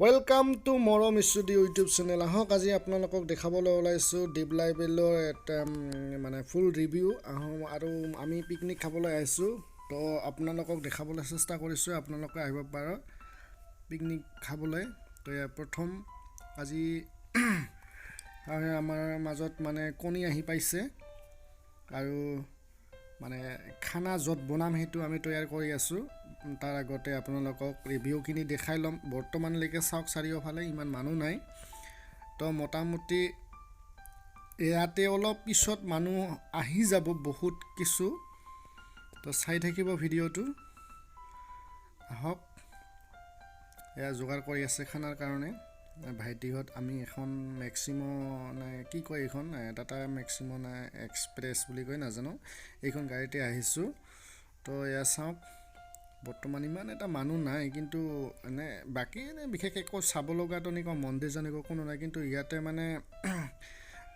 Welcome to moromstudio YouTube channel. আহক আজি আপোনালোকক দেখাবলৈ ওলাইছো ডিপ্লাই বিলৰ এটা মানে ফুল ৰিভিউ আৰু আমি পিকনিক খাবলৈ আহিছো তো আপোনালোকক দেখাবলৈ চেষ্টা কৰিছো আপোনালোকে আহিব পাৰে পিকনিক খাবলৈ তো প্ৰথম আজি আমাৰ মাজত মানে কণী আহি পাইছে আৰু মানে খানা যত বনাম হেতু আমি তৈয়াৰ কৰি আছো তাৰ আগতে আপোনালোকক ৰিভিউখিনি দেখাই লম বৰ্তমানলৈকে চাওক চাৰিওফালে ইমান মানুহ নাই তো মোটামুটি ইয়াতে অলপ পিছত মানুহ আহি যাব বহুত কিছু তো চাই থাকিব ভিডিঅ'টো আহক এয়া যোগাৰ কৰি আছে খানাৰ কাৰণে ভাইটিহঁত আমি এখন মেক্সিমো নাই কি কয় এখন টাটা মেক্সিমো নাই এক্সপ্ৰেছ বুলি কয় নাজানো এইখন গাড়ীতে আহিছোঁ তো এয়া চাওক বৰ্তমান ইমান এটা মানুহ নাই কিন্তু এনে বাকী এনে বিশেষ একো চাব লগা তেনেকুৱা মন্দিৰ জানিব কোনো নাই কিন্তু ইয়াতে মানে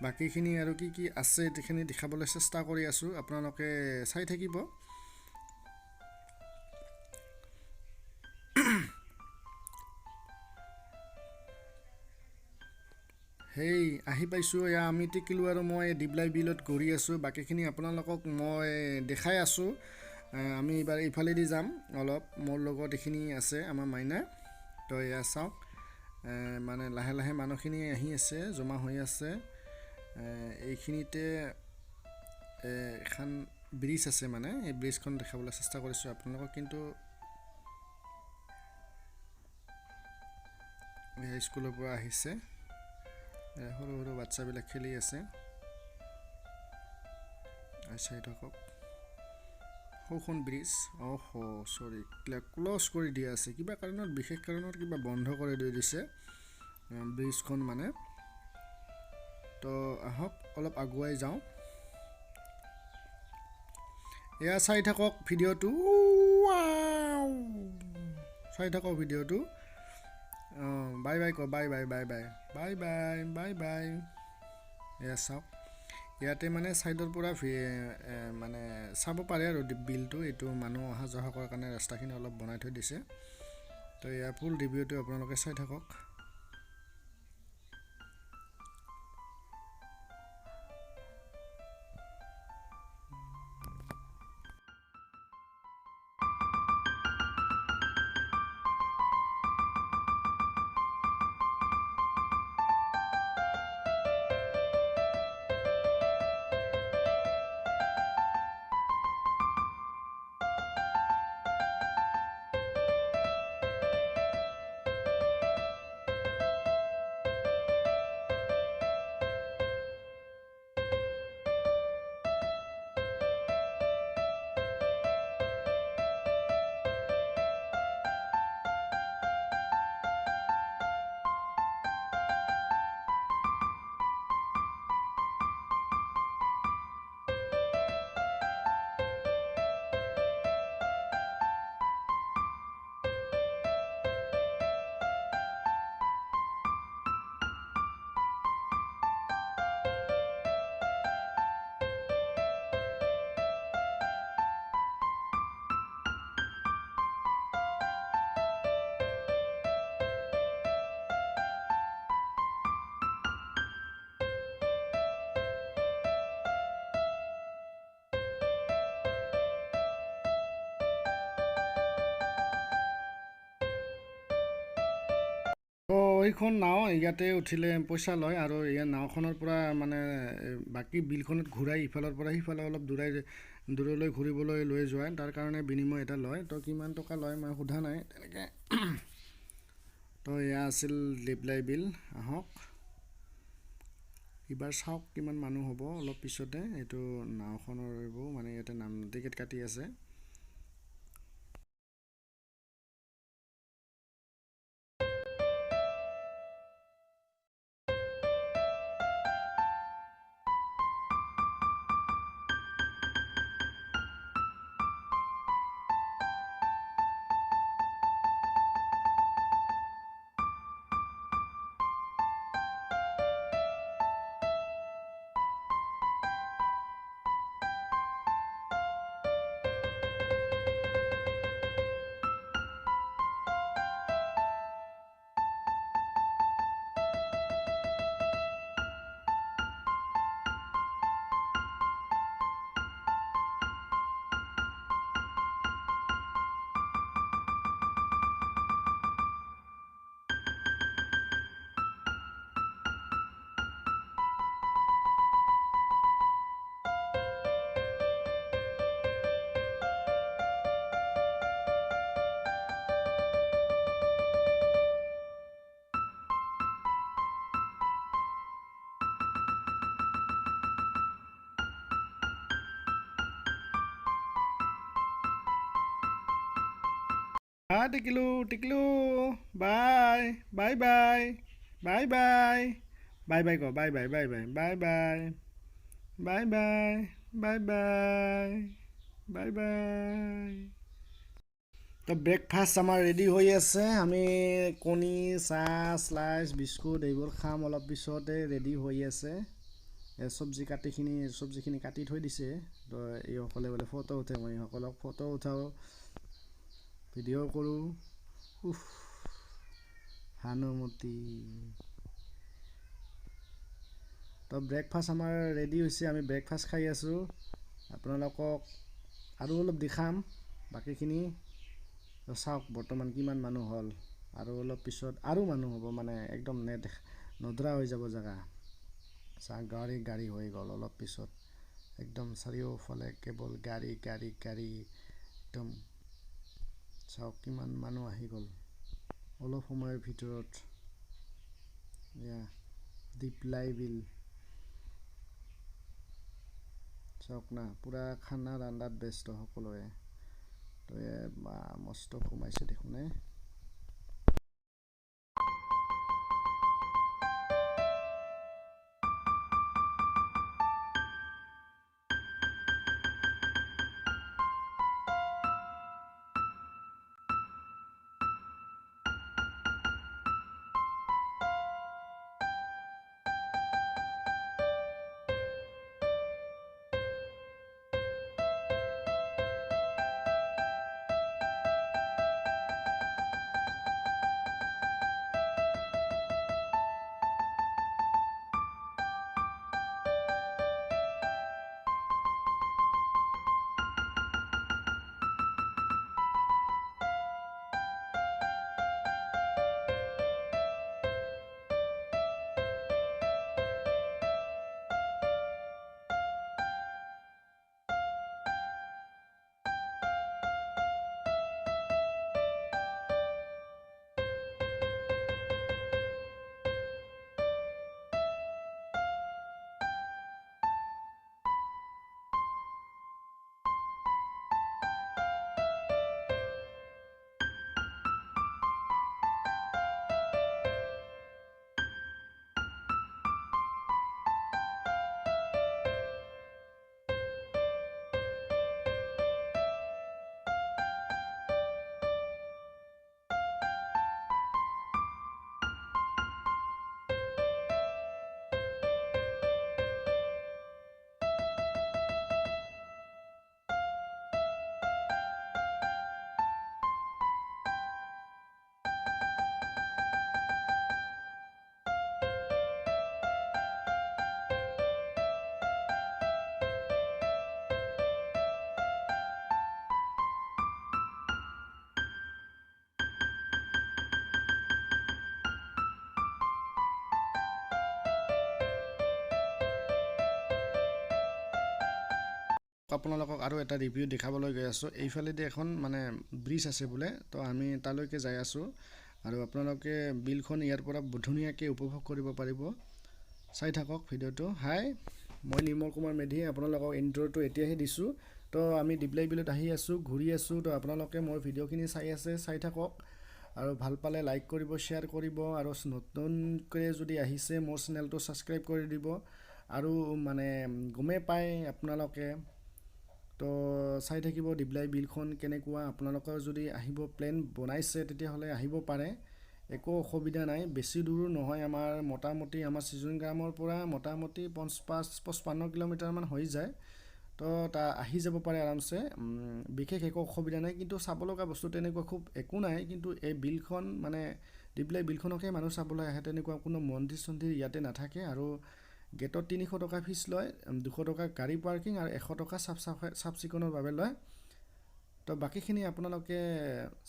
বাকীখিনি আৰু কি কি আছে এইখিনি দেখাবলৈ চেষ্টা কৰি আছোঁ আপোনালোকে চাই থাকিব হেই আহি পাইছোঁ এয়া আমি টিকিলোঁ আৰু মই ডিপ্লাই বিলত ঘূৰি আছোঁ বাকীখিনি আপোনালোকক মই দেখাই আছোঁ আমি এবাৰ ইফালেদি যাম অলপ মোৰ লগত এইখিনি আছে আমাৰ মাইনা তো এয়া চাওক মানে লাহে লাহে মানুহখিনি আহি আছে জমা হৈ আছে এইখিনিতে এখন ব্ৰিজ আছে মানে এই ব্ৰিজখন দেখাবলৈ চেষ্টা কৰিছোঁ আপোনালোকক কিন্তু স্কুলৰ পৰা আহিছে সৰু সৰু বাচ্চাবিলাক খেলি আছে চাই থাকক সৌখন ব্ৰিজ সৰি ক্লজ কৰি দিয়া আছে কিবা কাৰণত বিশেষ কাৰণত কিবা বন্ধ কৰি দি দিছে ব্ৰিজখন মানে তো আহক অলপ আগুৱাই যাওঁ এয়া চাই থাকক ভিডিঅ'টো চাই থাকক ভিডিঅ'টো বাই বাই ক bye bye bye bye bye bye bye bye এয়া চাওক ইয়াতে মানে ছাইডৰ পৰা মানে চাব পাৰে আৰু বিলটো এইটো মানুহ অহা যোৱা কৰাৰ কাৰণে ৰাস্তাখিনি অলপ বনাই থৈ দিছে তো ইয়াৰ ফুল ৰিভিউটো আপোনালোকে চাই থাকক তো এইখন নাও ইয়াতে উঠিলে পইচা লয় আৰু ইয়াৰ নাওখনৰ পৰা মানে বাকী বিলখনত ঘূৰাই ইফালৰ পৰা সিফালে অলপ দূৰলৈ ঘূৰিবলৈ লৈ যোৱায় তাৰ কাৰণে বিনিময় এটা লয় তো কিমান টকা লয় মই সোধা নাই তেনেকৈ তো এয়া আছিল ডিপ্লাই বিল আহক এইবাৰ চাওক কিমান মানুহ হ'ব অলপ পিছতে এইটো নাওখনৰ মানে ইয়াতে নাম টিকেট কাটি আছে টিকিলো টিকিলো bye bye bye bye bye bye bye ক bye bye bye bye bye bye bye bye bye bye bye bye তো ব্ৰেকফাষ্ট আমাৰ ৰেডি হৈ আছে আমি কণী চাহ স্লাইচ বিস্কুট এইবোৰ খাম অলপ পিছতে ৰেডি হৈ আছে চব্জিখিনি কাটি থৈ দিছে তো এইসকলে বোলে ফটো উঠে মই এইসকলক ফটো উঠাওঁ ভিডিঅ' কৰোঁ ভানুমতী তো ব্ৰেকফাষ্ট আমাৰ ৰেডি হৈছে আমি ব্ৰেকফাষ্ট খাই আছোঁ আপোনালোকক আৰু অলপ দেখাম বাকীখিনি চাওক বৰ্তমান কিমান মানুহ হ'ল আৰু অলপ পিছত আৰু মানুহ হ'ব মানে একদম নধৰা হৈ যাব জেগা গাড়ী হৈ গ'ল অলপ পিছত একদম চাৰিওফালে কেৱল গাড়ী একদম চাওক কিমান মানুহ আহি গ'ল অলপ সময়ৰ ভিতৰত দিপ্লাই বিল চাওক না পূৰা খানা ৰান্ধাত ব্যস্ত সকলোৱে তো মস্ত সোমাইছে দেখোন আপোনালোকক আৰু এটা ৰিভিউ দেখাবলৈ গৈ আছোঁ এইফালেদি এখন মানে ব্ৰিজ আছে বোলে তো আমি তালৈকে যাই আছোঁ আৰু আপোনালোকে বিলখন ইয়াৰ পৰা ধুনীয়াকৈ উপভোগ কৰিব পাৰিব চাই থাকক ভিডিঅ'টো হাই মই নিৰ্মল কুমাৰ মেধিয়ে আপোনালোকক ইন্ট্ৰ'টো এতিয়াহে দিছোঁ তো আমি ডিপ্লাই বিলত আহি আছোঁ ঘূৰি আছোঁ তো আপোনালোকে মোৰ ভিডিঅ'খিনি চাই থাকক আৰু ভাল পালে লাইক কৰিব শ্বেয়াৰ কৰিব আৰু নতুনকৈ যদি আহিছে মোৰ চেনেলটো ছাবস্ক্ৰাইব কৰি দিব আৰু মানে গমেই পায় আপোনালোকে তো চাই থাকিব ডিপ্লাই বিলখন কেনেকুৱা আপোনালোকৰ যদি আহিব প্লেন বনাইছে তেতিয়াহ'লে আহিব পাৰে একো অসুবিধা নাই বেছি দূৰো নহয় আমাৰ মোটামুটি আমাৰ চিজন গ্ৰামৰ পৰা মোটামুটি 55 কিলোমিটাৰমান হৈ যায় তো আহি যাব পাৰে আৰামছে বিশেষ একো অসুবিধা নাই কিন্তু চাব লগা বস্তু তেনেকুৱা খুব একো নাই কিন্তু এই বিলখন মানে ডিপ্লাই বিলখনকে মানুহ চাবলৈ আহে তেনেকুৱা কোনো মন্দিৰ চন্দিৰ ইয়াতে নাথাকে আৰু গেটত 300 টকা ফিজ লয় 200 টকা গাড়ী পাৰ্কিং আৰু 100 টকা চাফ চিকুণৰ বাবে লয় তো বাকীখিনি আপোনালোকে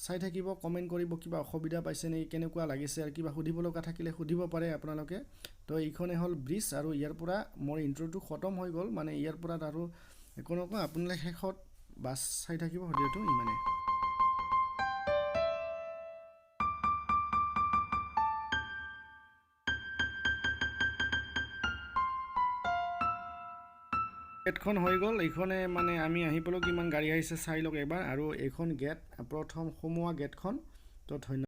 চাই থাকিব কমেণ্ট কৰিব কিবা অসুবিধা পাইছে নেকি কেনেকুৱা লাগিছে আৰু কিবা সুধিব লগা থাকিলে সুধিব পাৰে আপোনালোকে তো এইখনে হ'ল ব্ৰিজ আৰু ইয়াৰ পৰা মোৰ ইন্ট্ৰ'টো খতম হৈ গ'ল মানে ইয়াৰ পৰা আৰু একো নকওঁ আপোনালোকে শেষত বাছ চাই থাকিব ভিডিঅ'টো ইমানে গেটখন হৈ গ'ল। এইখনে মানে আমি আহি পালোঁ, কিমান গাড়ী আহিছে চাই লওক এবাৰ। আৰু এইখন গেট প্ৰথম সোমোৱা গেটখন। তো ধন্যবাদ।